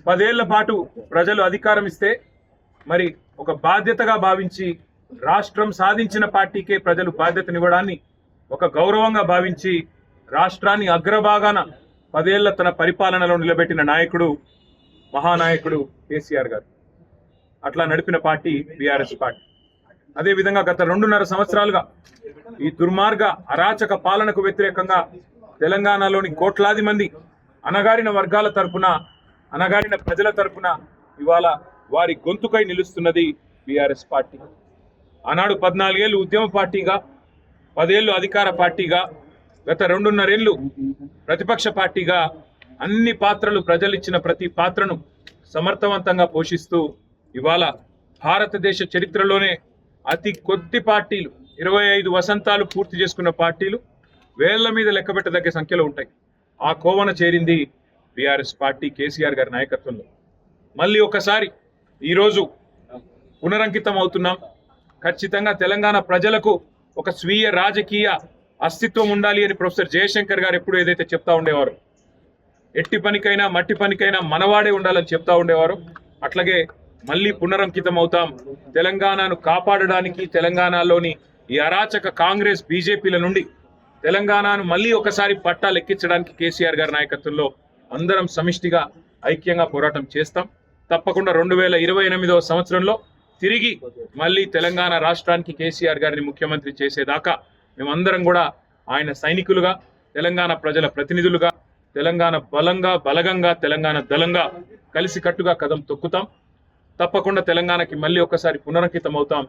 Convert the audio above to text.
10 ఏళ్ల పాటు ప్రజలు అధికారం ఇస్తే మరి ఒక బాధ్యతగా భావించి రాష్ట్రం సాధించిన పార్టీకే ప్రజలు బాధ్యతనివ్వడాన్ని ఒక గౌరవంగా భావించి రాష్ట్రాన్ని అగ్రభాగాన 10 ఏళ్ల తన పరిపాలనలో నిలబెట్టిన నాయకుడు మహానాయకుడు కేసీఆర్ గారు. అట్లా నడిపిన పార్టీ బీఆర్ఎస్ పార్టీ. అదేవిధంగా గత 2.5 సంవత్సరాలుగా ఈ దుర్మార్గ అరాచక పాలనకు వ్యతిరేకంగా తెలంగాణలోని కోట్లాది మంది అణగారిన వర్గాల తరపున, అణగారిన ప్రజల తరపున ఇవాళ వారి గొంతుకై నిలుస్తున్నది బీఆర్ఎస్ పార్టీ. ఆనాడు 14 ఏళ్ళు ఉద్యమ పార్టీగా, 10 ఏళ్ళు అధికార పార్టీగా, గత 2.5 ఏళ్ళు ప్రతిపక్ష పార్టీగా అన్ని పాత్రలు, ప్రజలు ఇచ్చిన ప్రతి పాత్రను సమర్థవంతంగా పోషిస్తూ ఇవాళ భారతదేశ చరిత్రలోనే అతి కొద్ది పార్టీలు, 25 వసంతాలు పూర్తి చేసుకున్న పార్టీలు వేళ్ల మీద లెక్కబెట్టదగ్గ సంఖ్యలో ఉంటాయి. ఆ కోవన చేరింది బీఆర్ఎస్ పార్టీ కేసీఆర్ గారి నాయకత్వంలో. మళ్ళీ ఒకసారి ఈరోజు పునరంకితం అవుతున్నాం. ఖచ్చితంగా తెలంగాణ ప్రజలకు ఒక స్వీయ రాజకీయ అస్తిత్వం ఉండాలి అని ప్రొఫెసర్ జయశంకర్ గారు ఎప్పుడు ఏదైతే చెప్తా ఉండేవారు, ఎట్టి పనికైనా మట్టి పనికైనా మనవాడే ఉండాలని చెప్తా ఉండేవారు, అట్లాగే మళ్ళీ పునరంకితం అవుతాం. తెలంగాణను కాపాడడానికి, తెలంగాణలోని ఈ అరాచక కాంగ్రెస్ బీజేపీల నుండి తెలంగాణను మళ్ళీ ఒకసారి పట్టాలు ఎక్కించడానికి కేసీఆర్ గారి నాయకత్వంలో అందరం సమిష్టిగా ఐక్యంగా పోరాటం చేస్తాం. తప్పకుండా 2028వ సంవత్సరంలో తిరిగి మళ్ళీ తెలంగాణ రాష్ట్రానికి కేసీఆర్ గారిని ముఖ్యమంత్రి చేసేదాకా మేమందరం కూడా ఆయన సైనికులుగా, తెలంగాణ ప్రజల ప్రతినిధులుగా, తెలంగాణ బలగంగా, తెలంగాణ దళంగా కలిసికట్టుగా కదం తొక్కుతాం. తప్పకుండా తెలంగాణకి మళ్ళీ ఒకసారి పునరంకితం అవుతాం.